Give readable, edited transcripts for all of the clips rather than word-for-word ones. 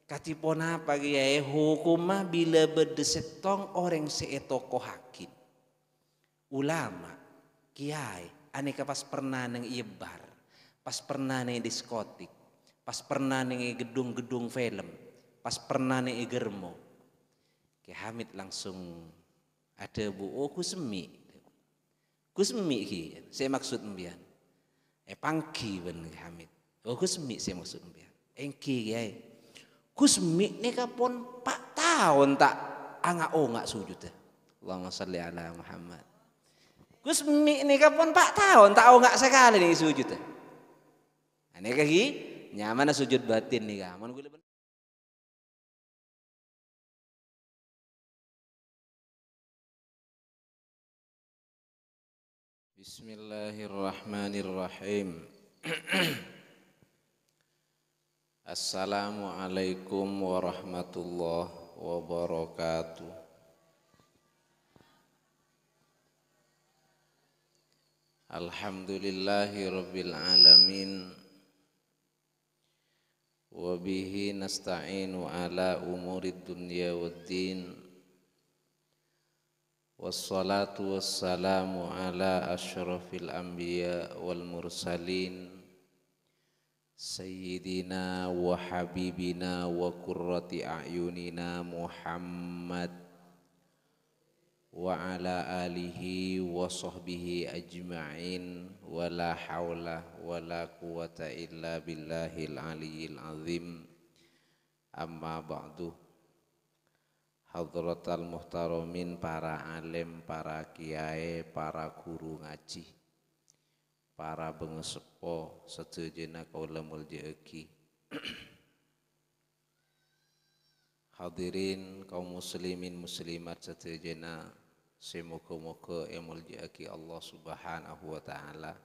Katipona pagi ya hukumah bila berdesetong orang seetoko hakim, ulama, kiai, aneka pas pernah neng ibar, pas pernah neng diskotik, pas pernah neng gedung-gedung film, pas pernah neng germo. Ki Hamid langsung ada bu, oh kusemi ki, saya maksud mbian, pangki ben Hamid, oh kusemi saya maksud mbian, engki kiai. Kusmi ni kapon 4 tahun tak nggak sujud ya. Allahumma sholli ala Muhammad. Kusmi ni kapon 4 tahun tak nggak sekali nih sujud ya. Ini kaki nyaman sujud batin nih kaman. Bismillahirrahmanirrahim. Assalamualaikum warahmatullahi wabarakatuh. Alhamdulillahi rabbil alamin. Wabihi nasta'inu ala umurid dunya waddin. Wassalatu wassalamu ala asyrafil anbiya wal mursalin. Sayyidina wa habibina wa qurrati a'yunina Muhammad wa ala alihi wa sahbihi ajma'in wa la hawla wa la quwata illa billahil aliyyil azim. Amma ba'du. Hadratal muhtaramin, para alim, para kiai, para guru ngaji, para bengesepo sedejena kaula muljaeki. Hadirin kaum muslimin muslimat sedejena, semoga-moga muljaeki Allah Subhanahu wa taala.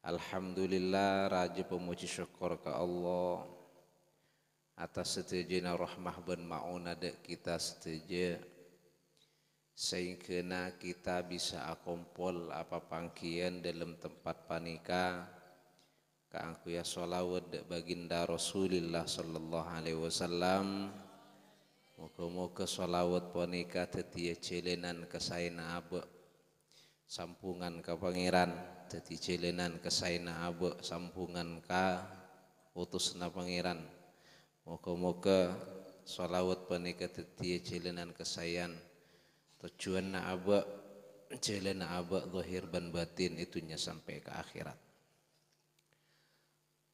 Alhamdulillah, raja pemuji syukur ke Allah atas sedejena rahmah ben mauna dek kita sedeje, sehingga kita bisa akumpul apa pangkian dalam tempat panika kaangku ya sholawat baginda Rasulullah sallallahu alaihi wasallam. Moga-moga sholawat panika tetia celenan kesaina abe sampungan ka pangeran, teti celenan kesaina abe sampungan ka utusna pangeran. Moga-moga sholawat panika tetia celenan kesayan tujuan na aba jalan na aba zahir ban batin itunya sampai ke akhirat.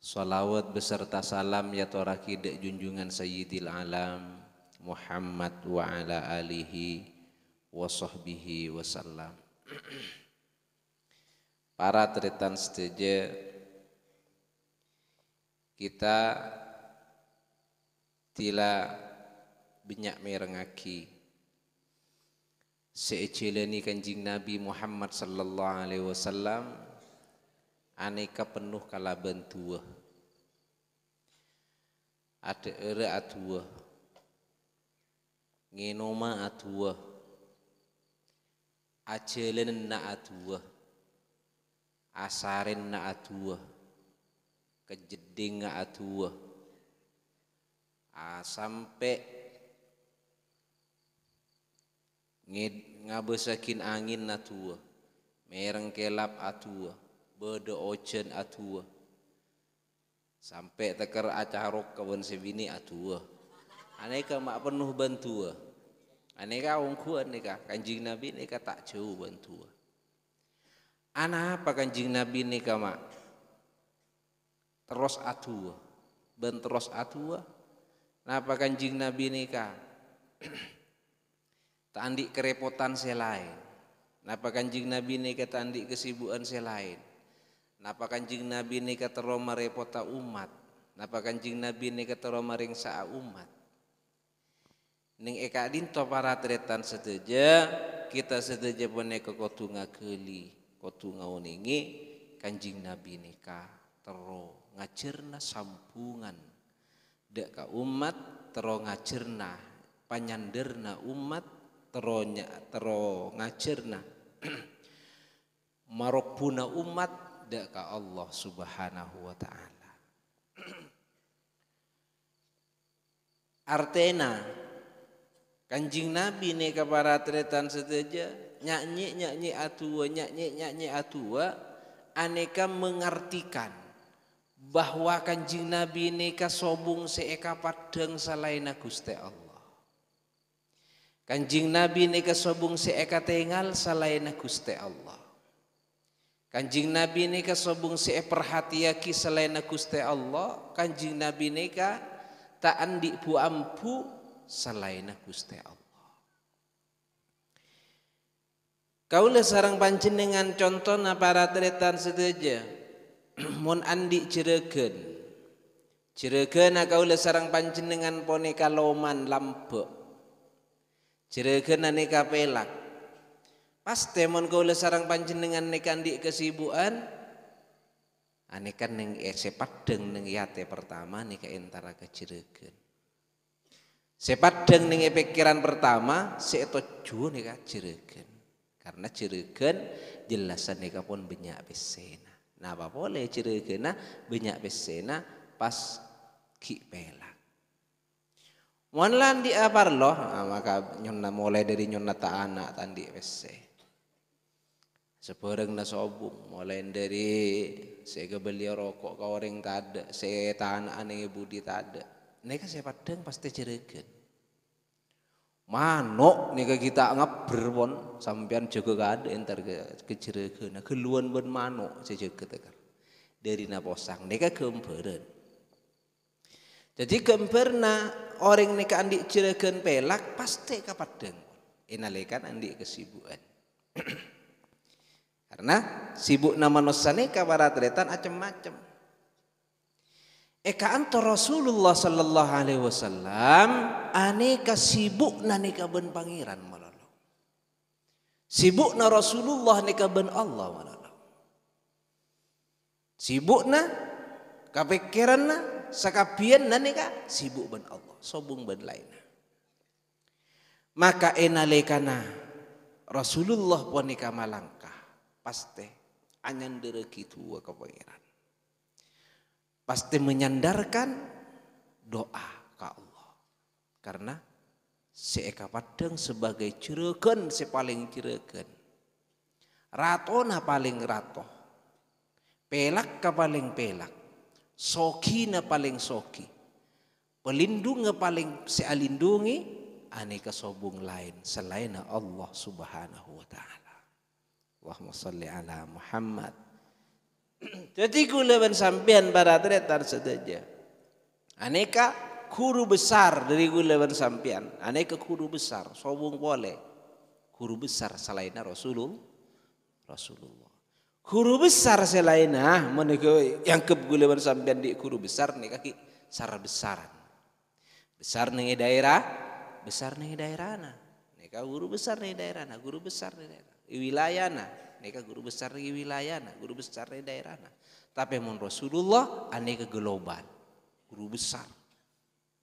Salawat beserta salam ya toraki dek junjungan sayyidil alam Muhammad wa ala alihi wa sahbihi wasallam. Para tretan seteja, kita tila banyak merengaki seeceleni kanjing Nabi Muhammad sallallahu alaihi wasallam aneka penuh kala bentua. Ada ere atua, ngenoma atua, acelen na atua, asaren na atua, kejeding na atua, sampai ngabesakin angin atua, mereng kelap atua, bede ocen atua, sampai teker acarok kawan sebini atua. Aneka mak penuh bantua, aneka ongku aneka kanjing Nabi neka tak jauh bantua. Ana apa kanjing Nabi neka mak terus atua, ben terus atua. Napa kanjing Nabi neka tandik kerepotan selain. Napa kanjing Nabi neka tandik kesibukan selain. Napa kanjing Nabi neka tero merepota umat. Napa kanjing Nabi neka tero meringsa umat. Ning eka dinto para tretan seteja, kita seteja pone kotu ngakeli, kotu ngauningi kanjing Nabi neka tero ngacerna sampungan dek ka umat, tero ngacerna panyanderna umat, tero ngacerna marokpuna umat dek ka Allah Subhanahu wa taala. Artena Kanjing Nabi nih para tretan seteja nyanyi atua aneka mengartikan bahwa Kanjing Nabi neka sobung seeka padeng salaina Gusti Allah. Kanjing Nabi neka sobung seeka tengal salaina Gusti Allah. Kanjing Nabi neka sobung see perhatiaki salaina Gusti Allah. Kanjing Nabi neka tak andi bu ampu salaina Gusti Allah. Kaula sareng panjenengan contohna para tretan sedaja mun andi cireukeun kaula sareng panjenengan poneka loman lambek cireukeun neka pelak pasti mun kaula sareng panjenengan neka andi kesibukan anekan ning sepadeng ning yate pertama neka entara kecireukeun sepadeng ning pikiran pertama seetojo neka cireukeun karena cireukeun jelasan neka pun banyak besena. Nah apa boleh cireukeunna banyak besena pas ki pelak. Mun lan di aparloh maka nyonna mulai dari nyonna ta anak tandi wesse. Sepeurengna sobung mulai dari sega beli rokok ka orang tada, se tanah ane budi tada. Neka sepadeng pasti cireukeun. Manuk nika kita ngaber pon sampean jaga kada entar ke cireukeun keluan ben manuk sejeget tekar dari naposang nika gembeureun jadi gemberna orang nika andi cireukeun pelak pasti kapadeng enalekan andi kesibukan karena sibuk nama nosane ka para tretan macem-macem eka anto Rasulullah sallallahu alaihi wasallam aneka sibuk neka ben pangeran malalo. Sibuk na Rasulullah neka ben Allah malalo. Sibuk na kapikiran na sakabian neka sibuk ben Allah, sobung ben lain. Maka enalekana Rasulullah pun neka malangkah pasti anyandere kitu ka pangeran. Pasti menyandarkan doa ke Allah karena seeka padeng sebagai cireukeun paling cireukeun ratona paling rato pelak ka paling pelak sokina paling soki pelindung paling sealindungi aneka sobung lain selain Allah subhanahu wa ta'ala. Allahumma sholli ala Muhammad. Jadi kulaban sampean para tretan sedaja. Aneka guru besar dari kulaban sampean. Aneka guru besar sobung boleh. Guru besar selainnya Rasulullah. Guru besar selainnya menika yang ke kulaban sampean di guru besar nika ki sar besaran. Besar ning daerah, besar ning daerahna. Nika guru besar ning daerahna, guru besar ning daerah. Wilayahna neka guru besar di wilayahna, guru besar di daerahna. Tapi mun Rasulullah aneka global, guru besar.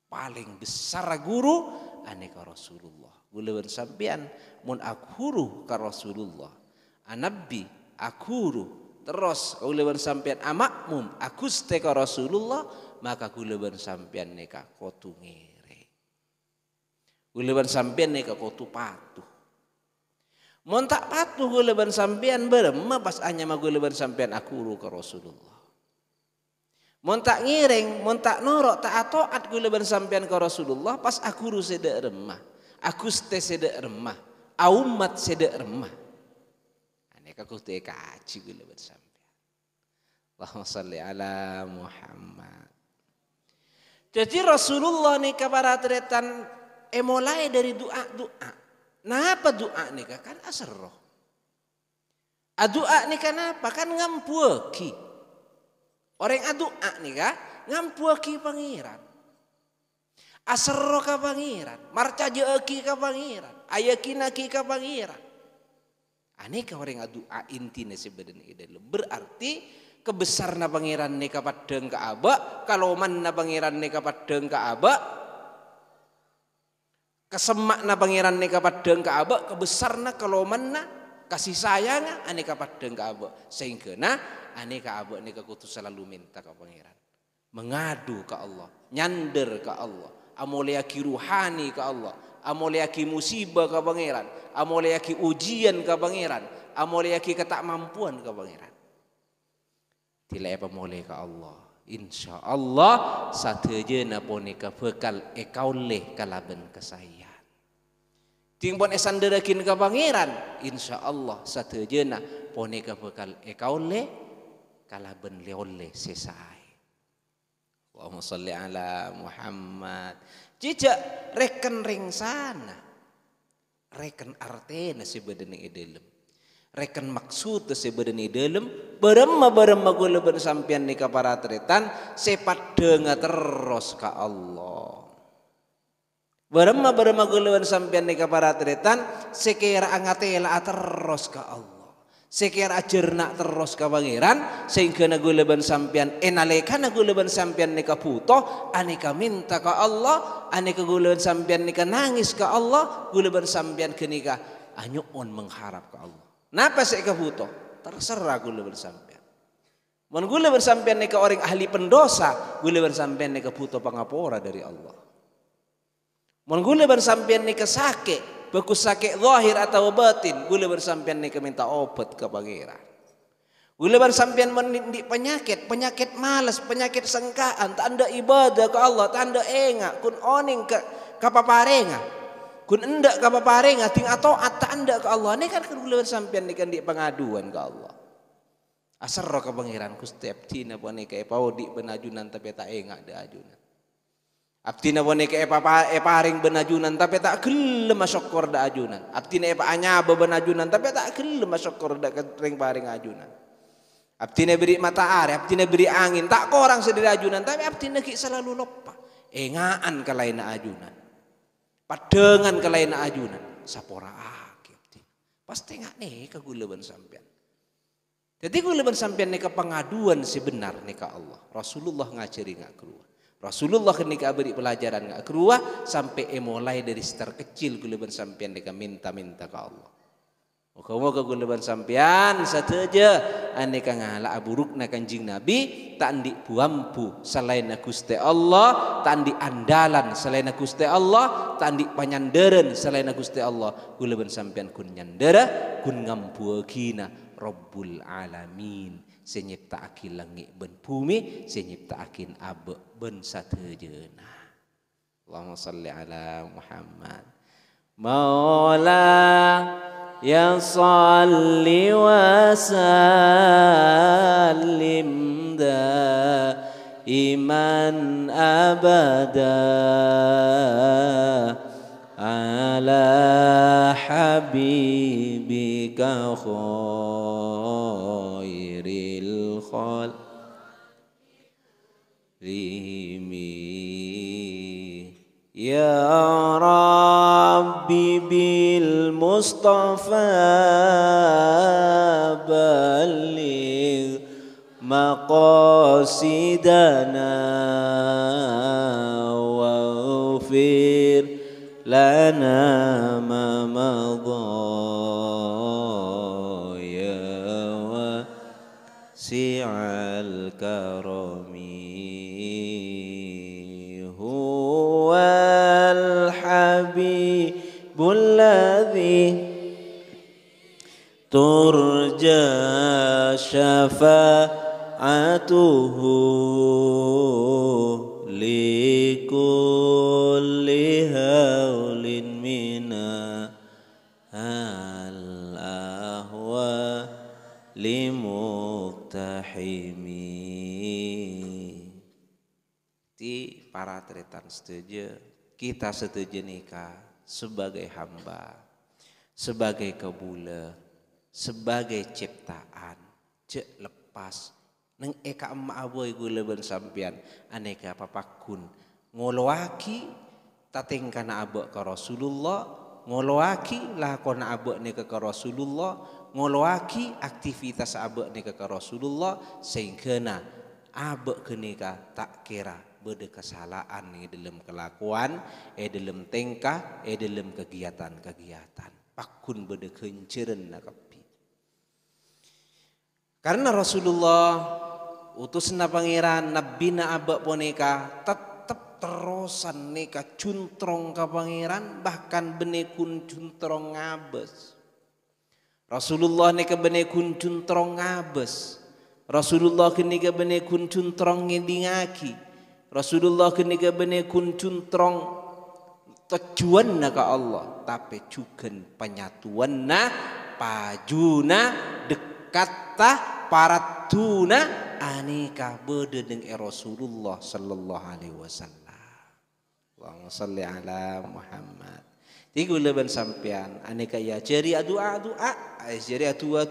Paling besar guru aneka Rasulullah. Gulawan sampean mun akuru ka Rasulullah. Anabi akuru terus gulawan sampean amakmum akuste ka Rasulullah maka gulawan sampean neka kotu ngere. Gulawan sampean neka kotu patuh. Mun tak patuh gulaban sampean berema pas anya mah gulaban sampean akuru ke Rasulullah. Mun tak ngiring, mun tak norok tak ataat gulaban sampean ke Rasulullah pas akuru sedek remah. Akuste sedek remah. Aumat sedek remah. Aneka kuste kaji gulaban sampean. Allahumma sholli ala Muhammad. Jadi Rasulullah nih kabar tretan mulai dari doa. Nah apa doa nih kan asar roh. Doa nih kenapa kan ngampuaki. Orang doa nih kan ngampuaki pangeran. Asar roh ka pangeran, marcajeeki ka pangeran, ayakinaki ka pangeran. Aneh ka orang doa intinya sebenarnya itu berarti kebesarna pangeran nih kapadeng ka aba, kalau manna pangeran nih kapadeng ka aba. Kesemakna pangeran neka padeng ka aba kebesarna kelomanna kasih sayang aneka padeng ka aba sehingga aneka aba neka kudu selalu minta ke pangeran mengadu ke Allah nyander ke Allah Amoleyaki ruhani ke Allah, amoleyaki musibah ke pangeran, amoleyaki ujian ke pangeran, amoleyaki ketakmampuan ke pangeran. Tilai pamoleh ke Allah. Insya Allah satejana ponika bekal ekauleh kalaban kesayan. Timbon esanderakin ke pangeran, insya Allah satejana ponika bekal ekauleh kalaban leoleh sesai. Allahumma salli ala Muhammad. Jejak reken ring sana, reken artena sebenarnya dalam. Reken maksud sebenarnya dalam beremma gula bersampian nikah para tretan sepat dengar terus ke Allah. Beremma gula bersampian nikah para tretan sekira angatela terus ke Allah. Sekira ajarna terus ke pangeran sehingga gula bersampian enaleka gula bersampian nikah puto aneka minta ke Allah, aneka gula bersampian nikah nangis ke Allah, gula bersampian ke nikah anyuon mengharap ke Allah. Napa saya kebutuh? Terserah gula bersampian. Mun gula bersampian nika orang ahli pendosa, gula bersampian nika butuh pangapora dari Allah. Mun gula bersampian nika sakit, bagus sakit zahir atau batin, gula bersampian nika minta obat ke pangeran. Gula bersampian mendi penyakit malas, penyakit sengkaan, tanda ibadah ke Allah, tanda enga, kun oning ke kapaparenga. Kun endak ke paparenga ting atau atta endak ke Allah ini kan keguluan sampean ni kan di pengaduan ke Allah. Asar ke pangeran ku setiap tina pone ke epau di benajunan tapi tak engak da ajunan. Abtina pone ke eparing benajunan tapi tak gelem masyokor da ajunan. Abtina epa anyaba benajunan tapi tak gelem masyokor da ring paring ajunan. Abtina beri matahari, abtina beri angin tak korang sedih ajunan tapi abtina ki selalu lupa. Engaan ke lain ajunan. Padengan ke lain ajunan sapora pasti nggak nih ke gulaban sampean. Jadi gulaban sampean nih ke pengaduan sebenar nih ke Allah. Rasulullah ngajari nggak keluar. Rasulullah ketika beri pelajaran nggak keluar sampai mulai dari setar kecil gulaban sampean nih ke minta ke Allah. Moga-moga gulaban sampean sateja aneka ngala aburukna kanjing Nabi tak andi buampu selain Gusti Allah, tak andi andalan selain Gusti Allah, tak andi panyandaran selain Gusti Allah. Gulaban sampean kun nyandara kun ngampuagina Rabbul Alamin, senyiptaakin langit ben bumi, senyiptaakin abe ben satejana. Allahumma salli ala Muhammad. Maula ya salli wa sallim iman abada ala habibika khairil khalimi ya Rabbi bil Mustafa baligh maqasidana waghfir lana ma madha ya wasi'al karami huwal habibul ladzi turja syafa'atuhu likulli haulin mina al-ahwa limuktahimi. Di para tretan setuju, kita setuju nikah sebagai hamba, sebagai kebula, sebagai ciptaan, cek lepas neng eka emak aboy gula ben sampian aneka papakun ngolowaki tating kana abok ke Rasulullah, ngolowaki lakon abok nika ke Rasulullah, ngolowaki aktivitas abok nika ke Rasulullah sehingga na abok kenika tak kira beda kesalahan dalam kelakuan, dalam tingkah, dalam kegiatan-kegiatan. Pakun beda kenceren nakapi. Karena Rasulullah utusna pangeran nabina abak boneka tetap terosan neka cuntrong ka pangeran, bahkan benekun cuntrong ngabes. Rasulullah neka benekun cuntrong ngabes. Rasulullah kenika benekun cuntrong ngedingaki. Rasulullah kenika benekun cuntrong tujuan ka Allah, tapi juga penyatuan pajuna dekata paratuna aneka beda dengan Rasulullah sallallahu alaihi wasallam. Allahumma salli ala Muhammad. Tiga leban sampean aneka ya jeri doa jeri tua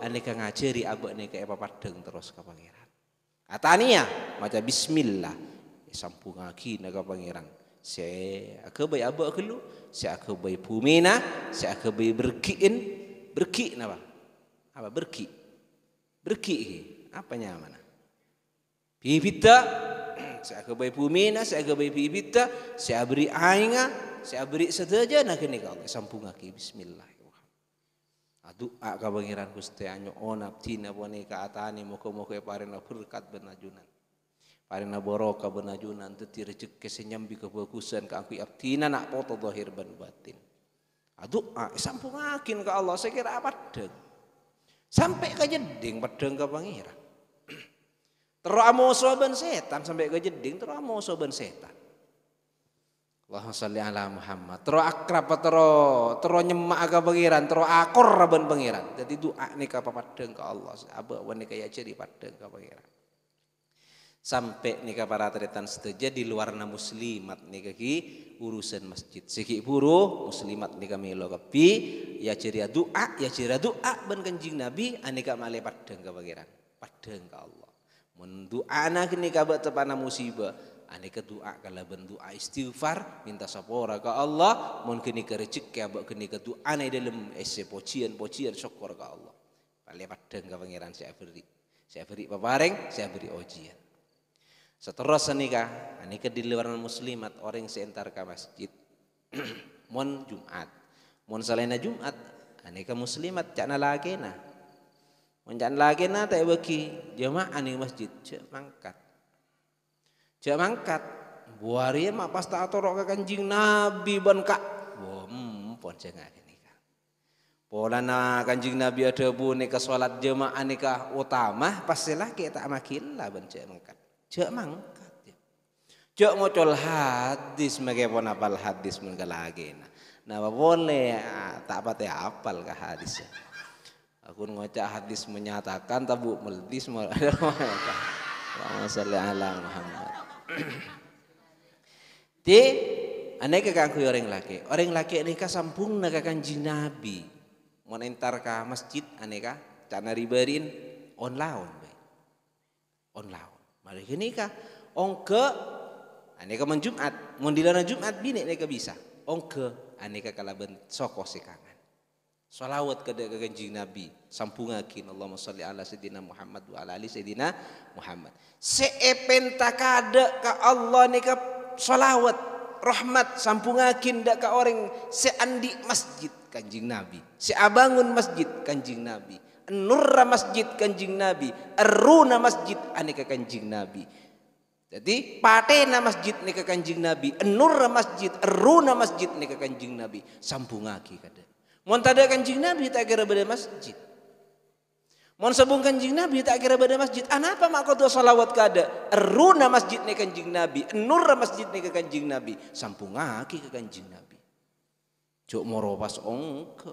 aneka ngajeri abak aneka apa padeng terus ka pangeran. Atania maca bismillah sampung aki na ka pangeran. Saya akabai abak kelu, saya akabai pumina, saya akabai berki napa? Apa berki? Apanya mana? Bibita, saya akabai pumina, saya akabai bibita, saya beri ainga, saya beri sedaja nak kini kalau sampung aki bismillahirrahmanirrahim. Doa ka pangeran Gusti anyo onap tina bone ka atani moko-moko parena berkat benajunan. Parina boroka benajunan teti rezeki kesenyambi kebagusan ka aku abdina nak poto zahir ban batin. Doa sampung akin ka Allah saya kira padeng. Sampai ka jeding padeng ka pangeran. Terus amoso ban setan sampai ka jeding terus amoso ban setan. Allahumma sholli ala Muhammad. Terus akrab terus nyemak ka pangeran, terus akor ban pangeran. Jadi doa ni ka padeng ka Allah. Aba wane kaya jadi padeng ka pangeran. Sampai nikah para tretan seteja di luar na muslimat nikah ki urusan masjid siki buru muslimat nikah melo kapi ya ceria doa ban kanjing nabi aneka male padeng ka pangeran padeng ka Allah mun doa na nikah ba tepana musibah aneka doa kala ben doa istighfar minta sapora ka Allah mun kini ka rezeki abak kini ka doa na dalam ese pocian syukur ka Allah male padeng ka pangeran saya beri papareng saya beri ujian. Seterusnya nikah di luar muslimat orang seentar ke masjid. Mon Jumat, mon salena Jumat, nikah muslimat cakna lagi na. Mon cakna lagi na tak bagi jemaah nih masjid cak mangkat. Buari mak pas tak atorok ke kanjing Nabi ban kak. Pon cenga nikah. Polana kanjing Nabi ada bu nikah salat jemaah nikah utama pastilah kita makin lah ban cak mangkat. Cak mangkat ya. Cak ngocol hadis megapun apal hadis mun lagi nah boleh tak pate apal ka hadis ya. Aku ngocak hadis menyatakan tabu meldis Allahumma sholli ala Muhammad. Ti aneka kangku orang laki ini ka sampung na ka kanjing Nabi mun entar ka masjid aneka cana riberin on laun. Mari kini ka ongke aneka menjumat mun dilana Jumat bini aneka bisa ongke aneka kalaban soko sekangan sholawat ke kanjing Nabi sampungakin Allahumma sholli ala sayyidina Muhammad wa ala ali sayyidina Muhammad seepenta kada ka Allah nika sholawat rahmat sampungakin dak ka orang seandi masjid kanjing Nabi seabangun masjid kanjing Nabi Nurra masjid kanjing Nabi, Aruna masjid aneka kanjing Nabi. Jadi patena masjid nika kanjing Nabi, Nurra masjid, Aruna masjid nika kanjing Nabi. Sampungaki kada. Mun tada kanjing Nabi tak kira beda masjid. Mun sabung kanjing Nabi tak kira beda masjid. Anapa mak kau salawat kada? Aruna masjid nika kanjing Nabi, Nurra masjid nika kanjing Nabi. Sampungaki ke kanjing Nabi. Cuk moro pas ongke.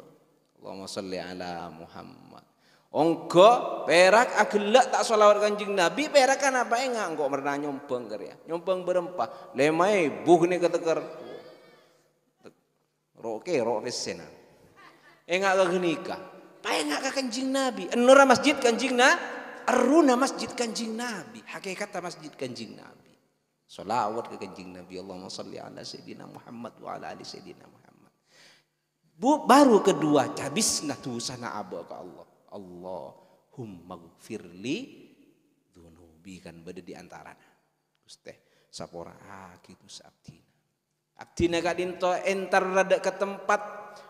Allahumma sholli ala Muhammad. Ongko perak agelak tak salawat kanjing Nabi perak kan apa enggak engkau pernah nyompeng ker ya nyompeng berempah lemai buh ni keteker rok resena enggak ke genika pa enggak ke kanjing Nabi enura masjid kanjing aruna masjid kanjing Nabi hakikat masjid kanjing Nabi salawat ke kanjing Nabi Allahumma sholli ala sayyidina Muhammad wa ala ali sayyidina Muhammad baru kedua cabisna tu sana aba ke Allah Allahumma gfirli dzunubi kan beda di antarana Gusti sapora akitu abdina ka dinto entar rada ke tempat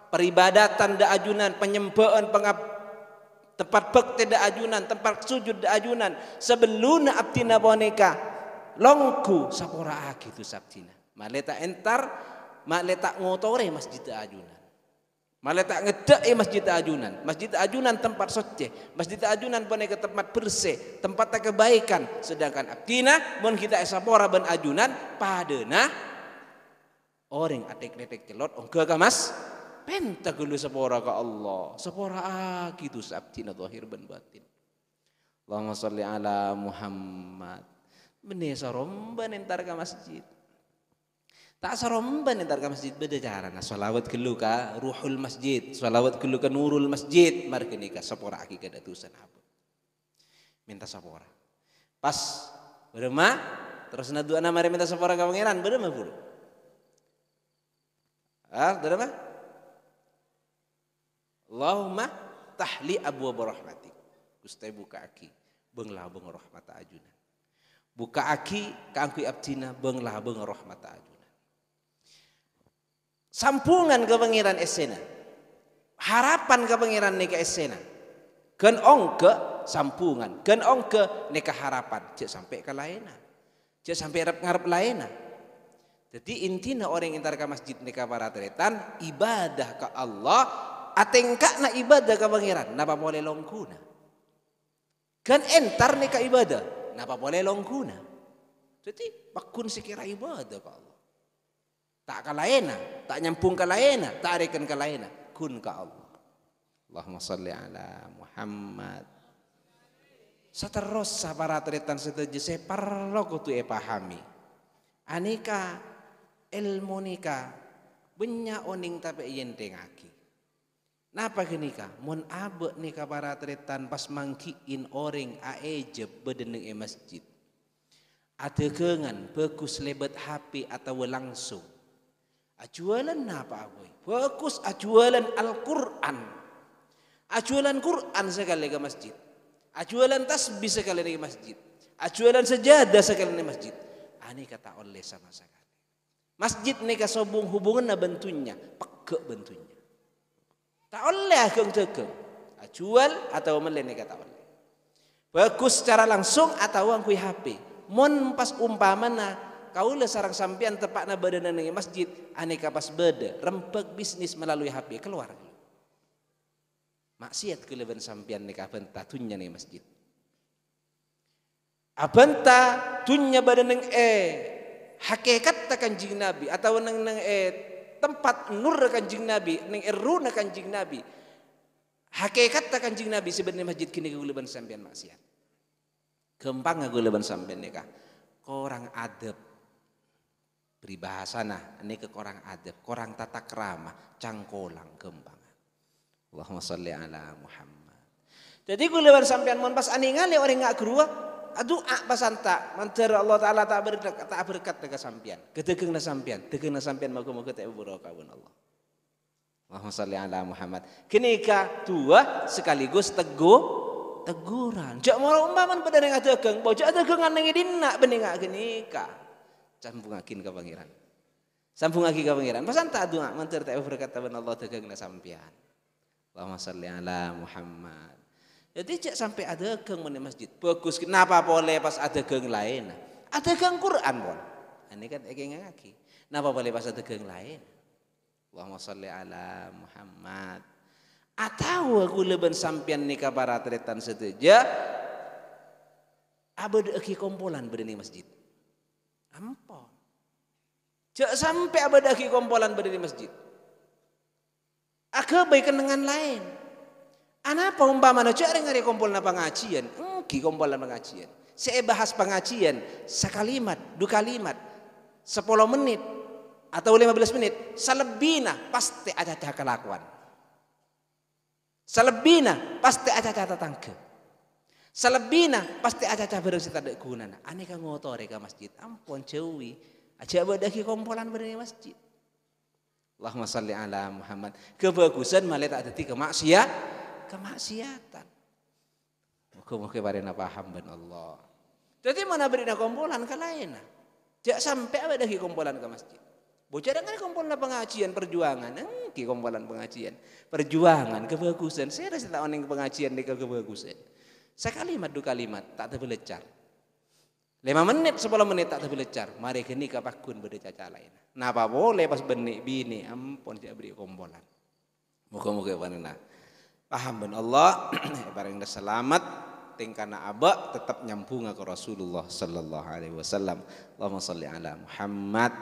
peribadatan da ajunan penyembahan tempat bekti da ajunan tempat sujud da ajunan sebelumna abdina boneka longku sapora aki tu sabtina. Maleta entar, maleta ngotore masjid ajunan. Maleta ngedek masjid ajunan. Masjid ajunan tempat suci. Masjid ajunan pun ke tempat bersih, tempat kebaikan. Sedangkan abdina mun kita sapora ben ajunan padena orang atek-atek celot ongke ka mas penta gulu sapora ka Allah. Sapora aki tu sabtina zahir ben batin. Allahumma sholli ala Muhammad. Benih saromban entar ke masjid. Tak saromban entar ke masjid beda carana. Salawat gelu ka ruhul masjid, salawat gelu ka nurul masjid. Mari kenika sapora aki kadatusan apa. Minta sapora. Pas berema terus na doa mari minta sapora ka pangeran berema puluh. Berema? Allahumma tahli abwaab rahmatik. Gusti buka aki beunglah beung rahmat ajunan. Buka aki kangkui abdina beunglah beung rahmat ajunan. Sampungan ke pangeran esena. Harapan ke pangeran neka esena. Keun ongke sampungan, keun ongke neka harapan, cek sampai ke laena. Cek sampai ngarep laena. Jadi intina orang entar ke masjid neka para teretan ibadah ke Allah, atengka na ibadah ke pangeran, napa boleh longkuna. Kan entar neka ibadah. Napa boleh longkuna. Jadi pakun sekira ibadah ka Allah. Tak kalaena, tak nyampung kalaena, tak arekan kalaena, kun ka Allah. Allahumma sholli ala Muhammad. Saterus para teretan setuju saya parlo kutu pahami. Aneka ilmu nika benya oning tapi yen tengaki. Napa genika? Mun abe nika para teretan pas mangkiin orang aejeb bedeneng masjid. Adegengan bagus lebet HP atau langsung. Ajualan napa aboy? Bagus ajualan Al-Qur'an. Ajualan Qur'an sekali ke masjid. Ajualan tasbih sekali ke masjid. Ajualan sejadah sekali ke masjid. Ani kata oleh sama sekali. Masjid nika sobung hubungan na bentunya, peke bentunya. Tak oleh ageng-ageng. Jual atau melene kata oleh. Bagus secara langsung atau angkui HP. Mon pas umpamana kaula sarang sampean tepakna badan nang masjid aneka pas beda rempeg bisnis melalui HP keluar. Maksiat kelebihan sampean nika benta tunya ning masjid. Abenta tunya badan nang hakikat kanjing Nabi atau nang tempat nur kanjing Nabi ning eruna kanjing Nabi hakikat kanjing Nabi sebenarnya masjid kini guleban sampean maksiat gempang guleban sampean nikah korang adab peribahasana ini ke korang adab korang tata krama cangkolang gempang. Allahumma sholli ala Muhammad. Jadi guleban sampean mon pas aningali orang ngak gerua doa pasanta mantar Allah taala tak berkat dekat sampean kedegeungna sampean moga-moga teh barokahun Allah. Allahumma shalli ala Muhammad. Kenika tua sekaligus teguran. Jak mau umpaman pada nang adegeung, bojok adegeungan ning dina bening kenika. Sampungakin ka pangeran. Sampungakin ka pangeran. Pasanta doa mantar teh berkat Allah tegeungna sampean. Allahumma shalli ala Muhammad. Jadi cek sampai ada geng di masjid bagus. Kenapa boleh pas ada geng lain? Ada geng Quran pun. Ini kan egeng ngaki. Kenapa boleh pas ada geng lain? Allahumma sholli ala Muhammad. Atau aku leben sampian nikah para teretan seteja. Abad aki kompolan berdiri masjid. Ampun. Cek sampai abad aki kompolan berdiri masjid. Agak baik dengan lain. Anapa umpamana cari ngari kumpul na pengajian, ki kumpulan pengajian. Saya bahas pengajian sekalimat, 2 kalimat, 10 menit atau 15 menit, selebihnya pasti ada kelakuan. Selebihnya pasti ada tetangga. Selebihnya pasti ada berusaha tak gunana. Aneka ngotor ke masjid, ampun jauhi, aja badaki kumpulan berdiri masjid. Allahumma sholli ala Muhammad. Kebagusan malah tak ada kemaksiatan. Muka-muka barina paham ben Allah. Jadi mana berina kumpulan ke lain. Jak sampai ada lagi kumpulan ke masjid. Bocah dengan kumpulan pengajian perjuangan. Ki kumpulan pengajian. Perjuangan kebagusan. Saya rasa tak oning pengajian di kebagusan. Sekalimat 2 kalimat tak terbelecar. 5 menit 10 menit tak terbelecar. Mari kini kapakun berde caca lain. Napa boleh pas benik bini ampun dia beri kompolan. Muka-muka panina. Paham ben Allah bareng dah selamat tingkana abak tetap nyambung ke Rasulullah sallallahu alaihi wasallam. Allahumma salli ala Muhammad.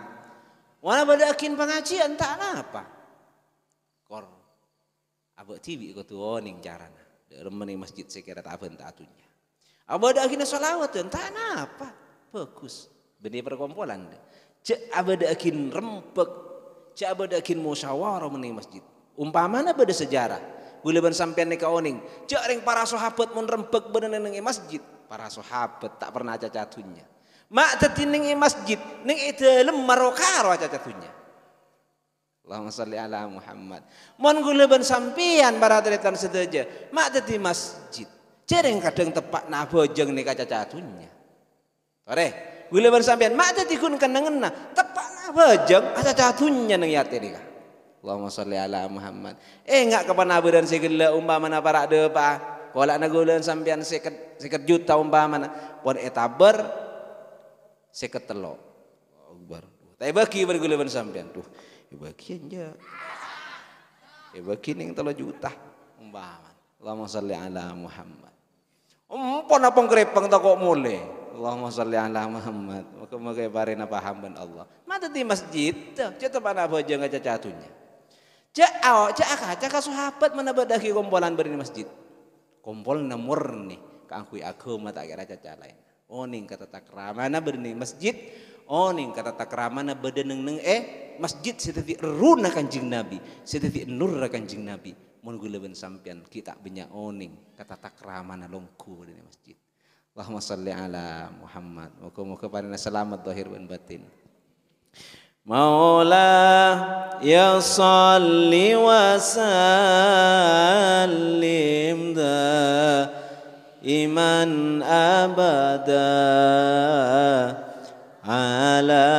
Wana badakin pengajian tak apa. Kor abak tibi ko tuoning carana. Remeni masjid sekira tak ben tak atunya. Abada akhirnya salawat entah apa bagus benih perkumpulan cek abada akhir rempek cek abada akhir musyawarah menih masjid umpamana beda sejarah boleh ban sampean neka oning cek ring para sahabat mun rempek bener ning masjid para sahabat tak pernah cacatunya mak teti ning masjid ning dalem marokaro cacatunya Allahumma shalli ala Muhammad mun gule ban sampean para tretan sedaja mak teti masjid cereng kadang tepak na bojeng nih kaca catunya. Tore, gula bersampean mak tadi kun kenengena tepak na bojeng kaca catunya neng yate nih. Allahumma sholli ala Muhammad. Enggak kapan abedan segala umpamana para depa. Kolak na gula sampean seket juta umpamana. Pon etaber seket telo. Akbar. Tapi bagi bergula bersampean tuh. Bagi aja. Bagi ning 3 juta umpamana. Allahumma sholli ala Muhammad. Pon apa ngrepeng tak kok mulai. Allahumma sholli ala Muhammad. Moga-moga barena paham ben Allah. Mata di masjid, cek tepan apa aja ngaca catunya. Cek sahabat mana badaki kompolan beri masjid. Kompol nomor nih, kangkui agama tak kira caca lain. Oning kata takramana beri masjid. Oning kata takramana bedeneng masjid seteti runa kanjing Nabi, seteti nur kanjing Nabi. Mun gula ben sampean kita banyak oning kata takramana longku di masjid. Allahumma shalli ala Muhammad. Moga-moga panjenengan selamat zahir dan batin. Maula ya shalli wa sallim da iman abada ala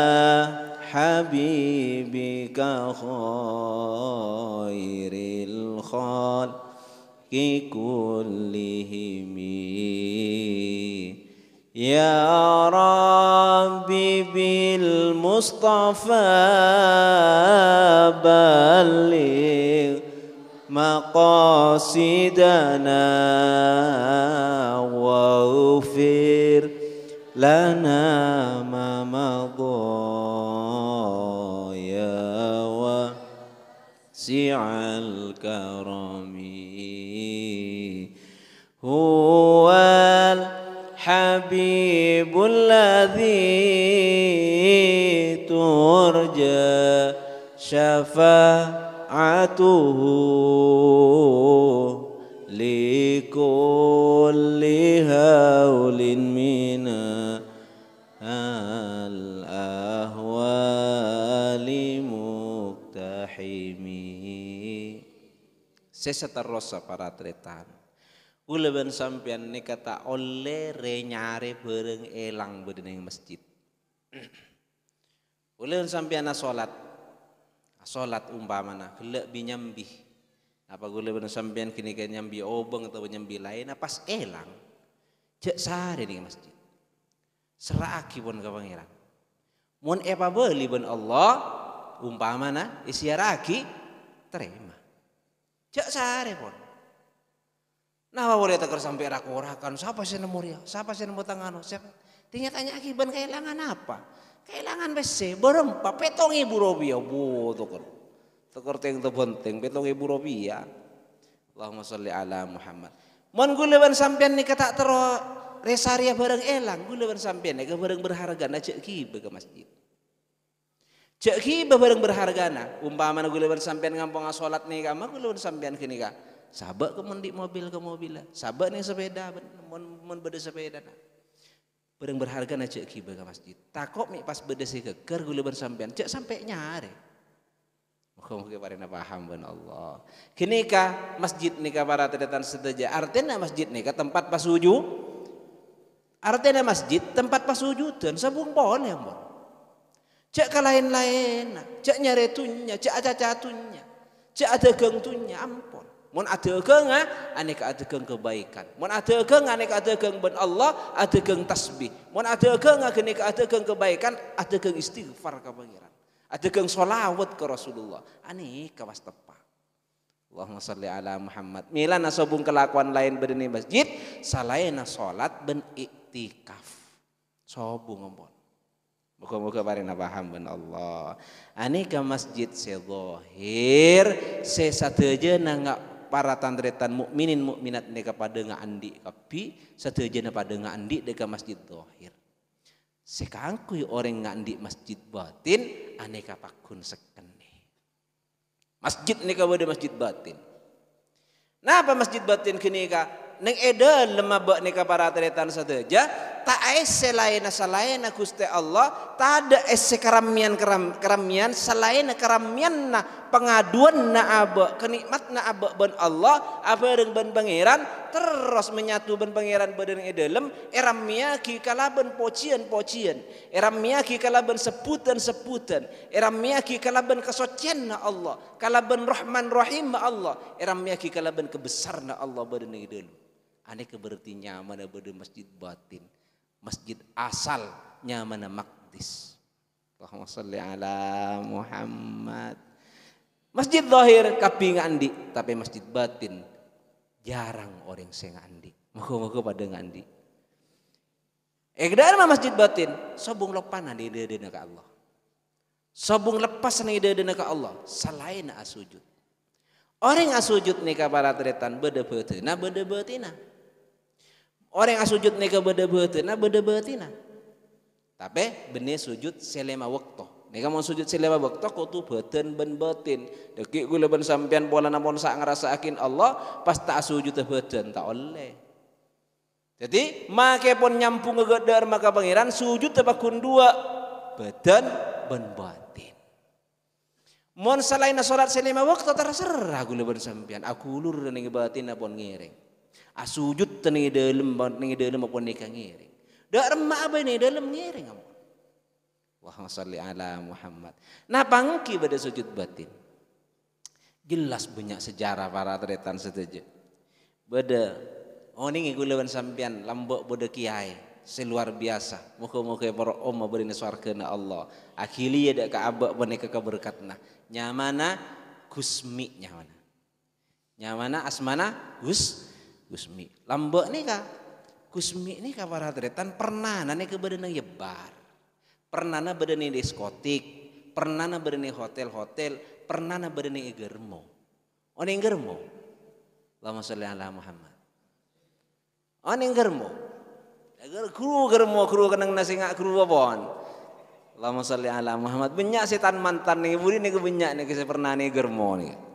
habibika khairil khalqi kullihim ya rabbi bil mustafa balligh maqasidana wa ufir lana ma madha ya wa si'al karami huwal habibul ladzi turja syafa'atuhu likulli haulin mina al-ahwali muktahimi. Seseterosa para tretan uleban sampean ni kata oleh renyare bereng elang bedeneng masjid. Uleban sampean salat umpamana gelek binyambi apa uleban sampean kini kan nyambi obeng atau nyambi lain pas elang cek sare di masjid seraki pun ke pangeran mun apa beli ben Allah umpamana isiaraki terima cek sare pun. Nah, boleh teker sampai rakorakan. Siapa sih nemu dia? Siapa sih nemu tangan? Siapa? Tanya akibat kehilangan apa? Kehilangan besi. Berempat. Petong ibu Robi. Bu teker. Teker ting terpenting. Petong ibu Robi ya. Allahumma sholli ala Muhammad. Mon guleban sampean ni kata tero resaria bareng elang. Guleban sampean ni ke bareng berharga. Na cek kibe ke masjid. Cek kibe bareng berharga na. Umpama na guleban sampean ngampung sholat ni kama. Guleban sampean kini ka. Sabak ke mendik mobil ke mobil sabak nih sepeda mon beda sepeda nah. Bareng berharga na cek kiba ke masjid takok mi pas beda si keker gula bersampean cek sampai nyare muka-muka parena paham ben Allah kini ka masjid nih ka para tedetan sedaja artinya masjid nih ka tempat pasuju artinya masjid tempat pasujudan sabung pohon ya mon cek ka lain-lain cek nyare tunya cek aca-catunya cek ada gangtunya ampun Mun adegeung ane ka adegeung kebaikan. Mun adegeung ane ka adegeung ben Allah, adegeung tasbih. Mun adegeung ane ka adegeung kebaikan, adegeung istighfar ka pangeran. Adegeung sholawat ke Rasulullah. Ane ka was tepa. Allahumma shalli ala Muhammad. Mila nasobung kelakuan lain bedeni masjid, salaina salat ben iktikaf. Sobung ampun. Muga-muga parina paham ben Allah. Ane ka masjid sezohir, sesatejeuna para tandretan mukminin mukminat neka pada ngaandi kapi satejeuna pada ngaandi deka masjid zahir. Sekangkuy orang ngaandi masjid batin aneka pakun sekene. Masjid neka bade masjid batin. Napa masjid batin kini ka neng edel lemabak neka para tandretan sateja tak ese selain Gusti Allah tak ada ese keramian selain keramian na pengaduan na aba kenikmat na aba ben Allah apa dengan ben pangeran terus menyatu ben pangeran badan edalem eramia ki kalaben pocian eramia ki kalaben seputan eramia ki kalaben kesocian na Allah kalaben rahman rahim na Allah eramia ki kalaben kebesar na Allah badan edalem ane keberti nyaman badan masjid batin. Masjid asalnya mana Maqdis. Allahumma shalli ala Muhammad. Masjid zahir kapi ngandi, tapi masjid batin jarang orang sing ngandi. Muga-muga pada ngandi. Keadaan masjid batin sobung lepanan di deuna ka Allah. Sobung lepas na deuna ka Allah, selain asujud. Orang asujud nika para tretan beda beuteuna. Orang asujud nika beda beuteuna. Tapi benih sujud selema waktu. Nika mau sujud selema waktu kudu beuteun ben batin. Deki kula ben sampean pola namun sak ngrasaakin Allah pas tak sujud teh beuteun tak oleh. Jadi make pun nyampung ngegedar maka pangeran sujud teh bakun dua badan ben batin. Mun salaina salat selema waktu terserah kula ben sampean aku ulur ning batin pun ngiring. Asujud teni dalam apa nikah ngiring. Dak remah apa ini dalam ngiring kamu. Allahumma shalli ala Muhammad. Nah pangki pada sujud batin. Jelas banyak sejarah para tretan setuju. Beda ini kula sampean lambok beda kiai seluar biasa. Muga-muga para umma berina swargana Allah. Akhili dak ka abak boneka keberkatna. Nyamana Gusmi nyamana. Nyamana asmana Gusmi. Lambok nih kak, Gusmi nih kak para tretan pernah nane ke badan yebar, pernah na badan diskotik, pernah na badan hotel, pernah na badan germo. Oning germo, Allahumma sholli ala Muhammad. Oning germo, kru kenang nasi ngak kru apaan? Allahumma sholli ala Muhammad. Banyak setan mantan nih, budi nih kebanyak nih kisah pernah nih germo nih.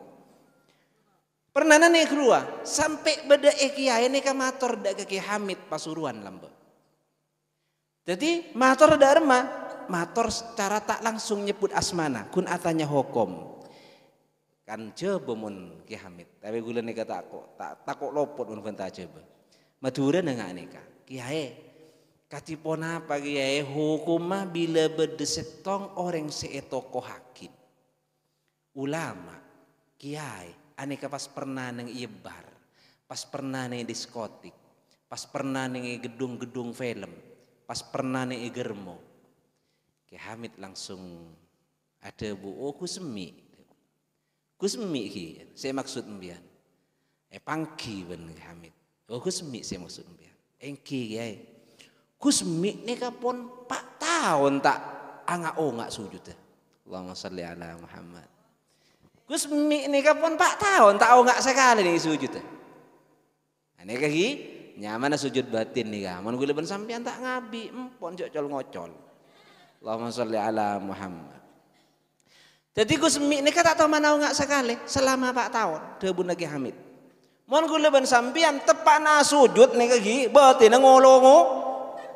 Pernah nane keluar sampai beda kiai ini ka mator dak ke Hamid Pasuruan lambe. Jadi mator dharma, mator secara tak langsung nyebut asmana, kun atanya hukum. Kan coba mun Ki Hamid, tapi gula nika tak lopot mun benta coba. Madura nang nika. Kiai katipona apa kiai hukumah bila bedesetong orang seetoko hakim. Ulama, kiai aneka pas pernah neng ibar, pas pernah neng diskotik, pas pernah neng gedung-gedung film, pas pernah neng germo. Ki Hamid langsung ada bu, Gusmi ki, saya maksud mbian. Pangki ben Ki Hamid. Gusmi saya maksud mbian. Engki kiai. Gusmi nika pun 4 tahun tak nggak sujud teh. Allahumma shalli ala Muhammad. Gusmi ini kapun 4 tahun tak nggak sekali nih sujud. Ini kaki nyaman sujud batin nih kak. Mun gue ben sampean tak ngabi, empon ngocol. Allahumma sholli ala Muhammad. Jadi Gusmi ini tak tahu mana nggak sekali selama 4 tahun. Debun lagi Hamid. Mun gue ben sampean tepana sujud nih kaki batin ngolongo.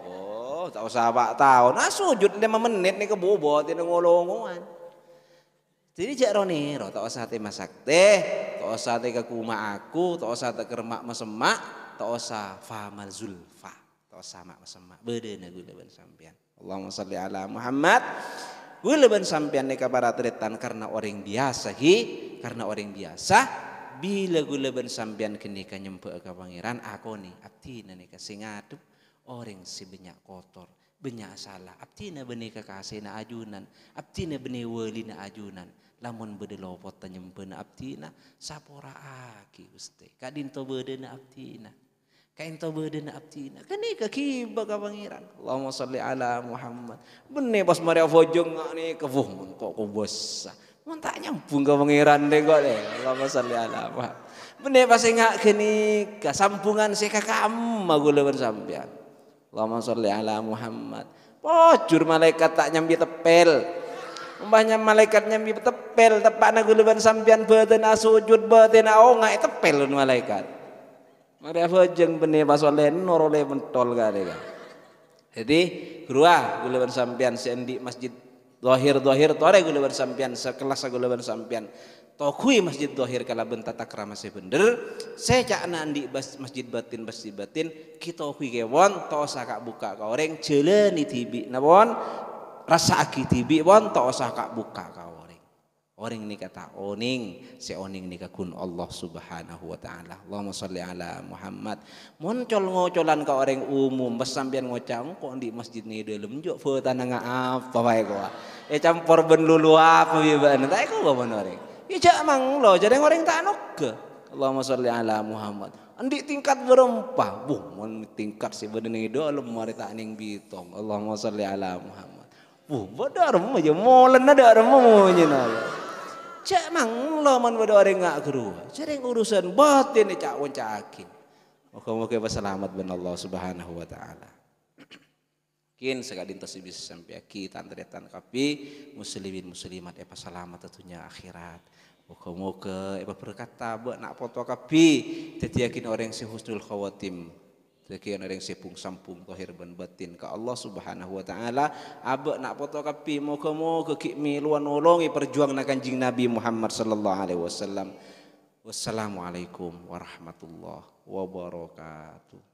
Oh tak usah 4 tahun. Sujud 5 menit nih kebobo batin ngolongoan. Jadi jak ronero, tak usah te masak teh, tak usah te ke kuma aku, tak usah te kermak mesemak, tak usah famal zulfa, tak usah mak mesemak. Bedena gue leban sampean. Allahumma sholli ala Muhammad. Gue leban sampean neka para tretan karena orang biasa karena orang biasa bila gula ben sampean kenika nyempek ka pangeran aku ni abdina nika sing ngadep orang si banyak kotor banyak salah abdina benih kekasihna ajunan abdina benih walina ajunan lamun bede lopot nyempena abdina sapora aki Gusti kadinto bedena abdina kainto bedena abdina kenika kiba ka pangeran Allahumma sholli ala Muhammad benih pas Maria fojong ni kevuh kok kubos mun tak nyambung ke pangeran deh kok deh. Allahumma sholli ala Muhammad. Bener pas ngak kene sambungan se kakam magula bersampean. Allahumma sholli ala Muhammad. Pojur malaikat tak nyambi tepel. Umpahnya malaikat nyambi tepel tepakna gula bersampean betena sujud betena ngak tepel malaikat. Mari fojeng bener pas oleh norole mentol kali kan. Jadi gruah gula bersampean sendi masjid Zahir tore gula bersampian sekelas gula bersampian tokui masjid zahir kala benta takrama se bener saya cakna andi masjid batin kita kui kewon to saka buka ka orang jeleni tibi nabon rasa aki tibi won to saka buka ka orang ni kata oning si oning ni kakun Allah subhanahu wa ta'ala Allahumma sholli ala Muhammad ngocolan ka orang umum bas sampean ngocang kok di masjid ni dalam juk fotana apa wae kok campur ben lulu apa biban tak ko ba orang ija mang lo jadi orang tak nok Allahumma sholli ala Muhammad andi tingkat berempah mun tingkat si beden ni dalam mari tak ning bitong Allahumma sholli ala Muhammad badar mo je molen ada mo nyina cak mang laman pada orang ngak keruh sering urusan batin cak wancakin moga-moga selamat ben Allah subhanahu wa ta'ala kin sekadin tasih bisa sampai kita antretan kapi muslimin muslimat epa selamat tentunya akhirat moga-moga epa berkata buat nak foto kapi jadi yakin orang si husnul khawatim sekian orang sepung sampung tohir ban batin ke Allah subhanahu wa ta'ala abek nak foto kapi moga-moga kikmi luan nolongi perjuang na kanjing Nabi Muhammad sallallahu alaihi wasallam wassalamualaikum warahmatullahi wabarakatuh.